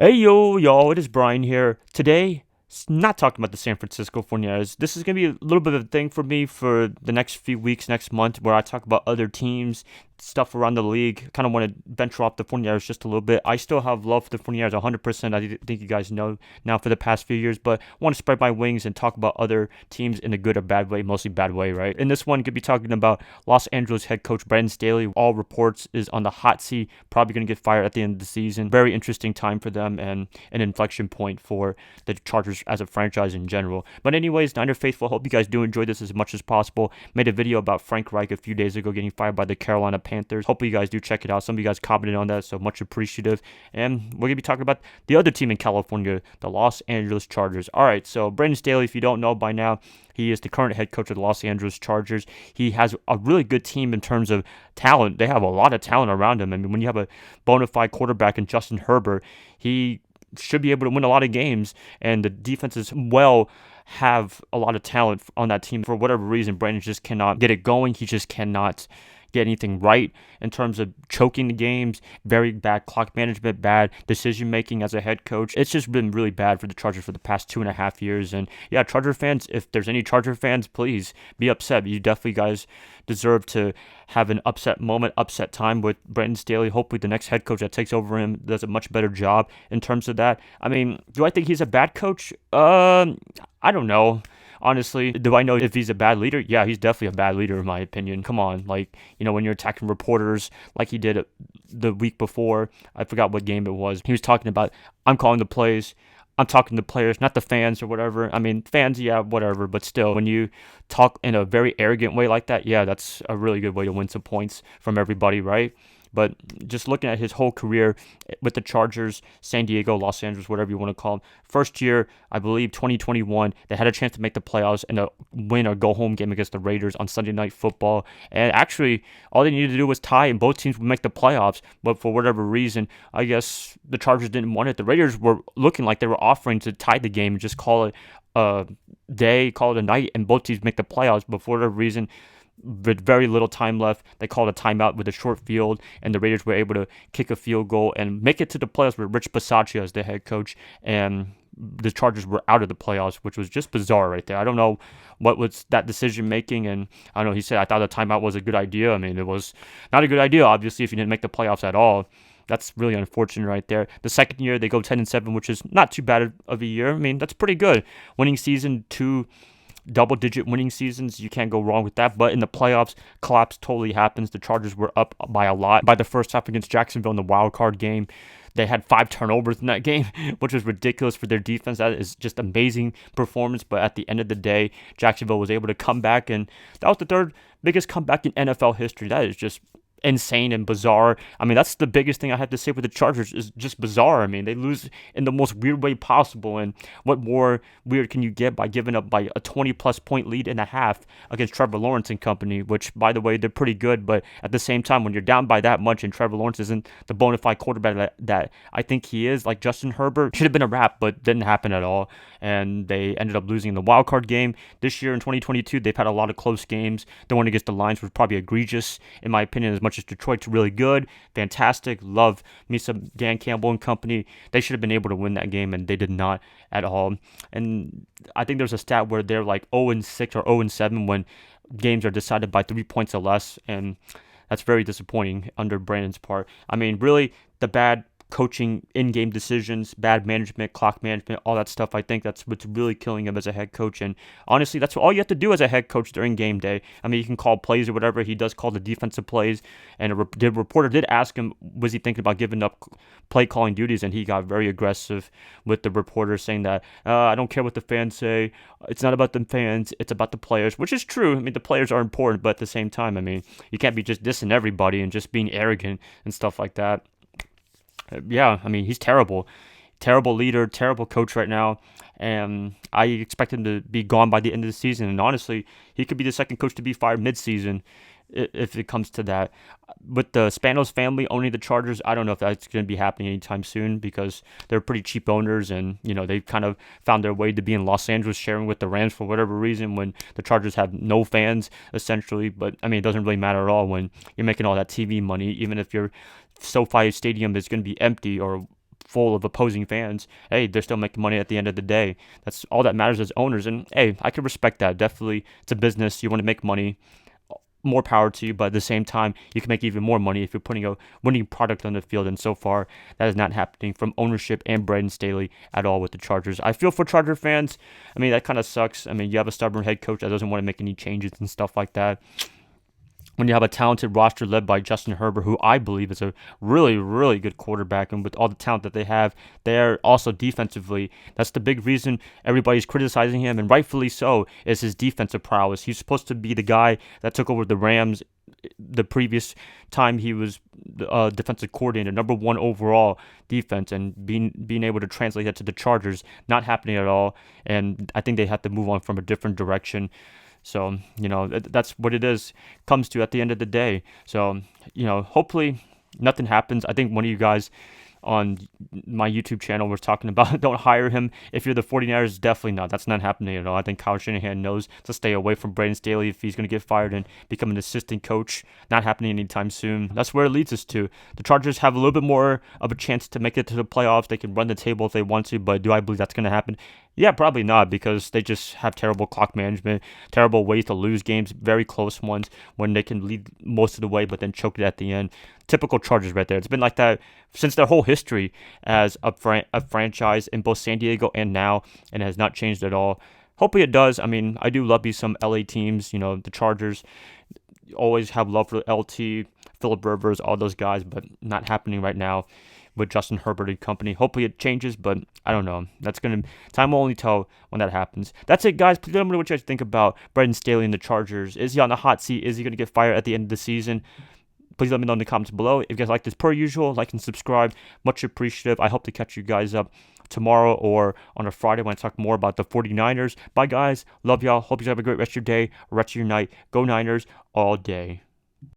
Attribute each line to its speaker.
Speaker 1: Hey yo, y'all, it is Brian here. Today, not talking about the San Francisco 49ers. This is going to be a little bit of a thing for me for the next few weeks, next month, where I talk about other teams, stuff around the league. Kind of want to venture off the 49ers just a little bit. I still have love for the 49ers 100%. I think you guys know now for the past few years, but I want to spread my wings and talk about other teams in a good or bad way, mostly bad way, right? In this one, could be talking about Los Angeles head coach Brandon Staley. All reports is on the hot seat, probably going to get fired at the end of the season. Very interesting time for them and an inflection point for the Chargers as a franchise in general. But anyways, Niner faithful, hope you guys do enjoy this as much as possible. Made a video about Frank Reich a few days ago getting fired by the Carolina Panthers. Hopefully you guys do check it out. Some of you guys commented on that, so much appreciative. And we're going to be talking about the other team in California, the Los Angeles Chargers. All right, so Brandon Staley, if you don't know by now, he is the current head coach of the Los Angeles Chargers. He has a really good team in terms of talent. They have a lot of talent around him. I mean, when you have a bona fide quarterback in Justin Herbert, he should be able to win a lot of games, and the defenses have a lot of talent on that team. For whatever reason, Brandon just cannot get it going. He just cannot get anything right in terms of choking the games, very bad clock management, bad decision making as a head coach. It's just been really bad for the Chargers for the past 2.5 years. And yeah, Charger fans, if there's any Charger fans, please be upset. You definitely guys deserve to have an upset moment, upset time with Brandon Staley. Hopefully the next head coach that takes over him does a much better job in terms of that. I mean, do I think he's a bad coach? I don't know. Honestly, do I know if he's a bad leader? Yeah, he's definitely a bad leader in my opinion. Come on, like, when you're attacking reporters like he did the week before, I forgot what game it was. He was talking about, I'm calling the plays. I'm talking to players, not the fans or whatever. I mean, fans, yeah, whatever. But still, when you talk in a very arrogant way like that, yeah, that's a really good way to win some points from everybody, right? But just looking at his whole career with the Chargers, San Diego, Los Angeles, whatever you want to call them, first year, I believe 2021, they had a chance to make the playoffs and a win or go home game against the Raiders on Sunday Night Football. And actually, all they needed to do was tie, and both teams would make the playoffs. But for whatever reason, I guess the Chargers didn't want it. The Raiders were looking like they were offering to tie the game and just call it a day, call it a night, and both teams make the playoffs. But for whatever reason, with very little time left, they called a timeout with a short field, and the Raiders were able to kick a field goal and make it to the playoffs with Rich Bisaccia as the head coach, and the Chargers were out of the playoffs, which was just bizarre right there. I don't know what was that decision making, and I don't know, he said, I thought a timeout was a good idea. I mean, it was not a good idea, obviously, if you didn't make the playoffs at all. That's really unfortunate right there. The second year, they go 10-7, which is not too bad of a year. I mean, that's pretty good. Winning season, two double-digit winning seasons. You can't go wrong with that. But in the playoffs, collapse totally happens. The Chargers were up by a lot. By the first half against Jacksonville in the wild card game, they had 5 turnovers in that game, which was ridiculous for their defense. That is just amazing performance. But at the end of the day, Jacksonville was able to come back, and that was the third biggest comeback in NFL history. That is just insane and bizarre. I mean, that's the biggest thing I have to say with the Chargers, is just bizarre. I mean, they lose in the most weird way possible, and what more weird can you get by giving up by a 20-plus point lead and a half against Trevor Lawrence and company, which, by the way, they're pretty good, but at the same time, when you're down by that much and Trevor Lawrence isn't the bona fide quarterback that I think he is, like Justin Herbert, should have been a wrap, but didn't happen at all, and they ended up losing the wild card game. This year in 2022, they've had a lot of close games. The one against the Lions was probably egregious, in my opinion, as much as Detroit's really good, fantastic, love me some Dan Campbell and company. They should have been able to win that game, and they did not at all. And I think there's a stat where they're like 0-6 or 0-7 when games are decided by 3 points or less, and that's very disappointing under Brandon's part. I mean, really, the bad coaching, in-game decisions, bad management, clock management, all that stuff. I think that's what's really killing him as a head coach. And honestly, that's all you have to do as a head coach during game day. I mean, you can call plays or whatever. He does call the defensive plays. And the reporter did ask him, was he thinking about giving up play calling duties? And he got very aggressive with the reporter, saying that, I don't care what the fans say. It's not about the fans. It's about the players, which is true. I mean, the players are important, but at the same time, I mean, you can't be just dissing everybody and just being arrogant and stuff like that. Yeah, I mean, he's terrible. Terrible leader, terrible coach right now. And I expect him to be gone by the end of the season. And honestly, he could be the second coach to be fired mid-season if it comes to that. With the Spanos family owning the Chargers, I don't know if that's going to be happening anytime soon, because they're pretty cheap owners, and they've kind of found their way to be in Los Angeles, sharing with the Rams for whatever reason, when the Chargers have no fans essentially. But I mean, it doesn't really matter at all when you're making all that TV money, even if your SoFi Stadium is going to be empty or full of opposing fans, hey, they're still making money at the end of the day. That's all that matters as owners. And hey, I can respect that. Definitely, it's a business. You want to make money. More power to you, but at the same time, you can make even more money if you're putting a winning product on the field. And so far, that is not happening from ownership and Brandon Staley at all with the Chargers. I feel for Charger fans. I mean, that kind of sucks. I mean, you have a stubborn head coach that doesn't want to make any changes and stuff like that. When you have a talented roster led by Justin Herbert, who I believe is a really, really good quarterback, and with all the talent that they have, they're also defensively. That's the big reason everybody's criticizing him, and rightfully so, is his defensive prowess. He's supposed to be the guy that took over the Rams the previous time he was defensive coordinator, number one overall defense, and being able to translate that to the Chargers, not happening at all. And I think they have to move on from a different direction. So, that's what it comes to at the end of the day. So, hopefully nothing happens. I think one of you guys on my YouTube channel was talking about don't hire him. If you're the 49ers, definitely not. That's not happening at all. I think Kyle Shanahan knows to stay away from Brandon Staley if he's going to get fired and become an assistant coach. Not happening anytime soon. That's where it leads us to. The Chargers have a little bit more of a chance to make it to the playoffs. They can run the table if they want to, but do I believe that's going to happen? Yeah, probably not, because they just have terrible clock management, terrible ways to lose games, very close ones when they can lead most of the way but then choke it at the end. Typical Chargers right there. It's been like that since their whole history as a franchise in both San Diego and now, and it has not changed at all. Hopefully it does. I mean, I do love some LA teams, the Chargers. Always have love for LT, Phillip Rivers, all those guys, but not happening right now with Justin Herbert and company. Hopefully it changes, but I don't know. Time will only tell when that happens. That's it, guys. Please let me know what you guys think about Brandon Staley and the Chargers. Is he on the hot seat? Is he going to get fired at the end of the season? Please let me know in the comments below. If you guys like this, per usual, like and subscribe. Much appreciative. I hope to catch you guys up tomorrow or on a Friday when I talk more about the 49ers. Bye, guys. Love y'all. Hope you have a great rest of your day, rest of your night. Go Niners all day.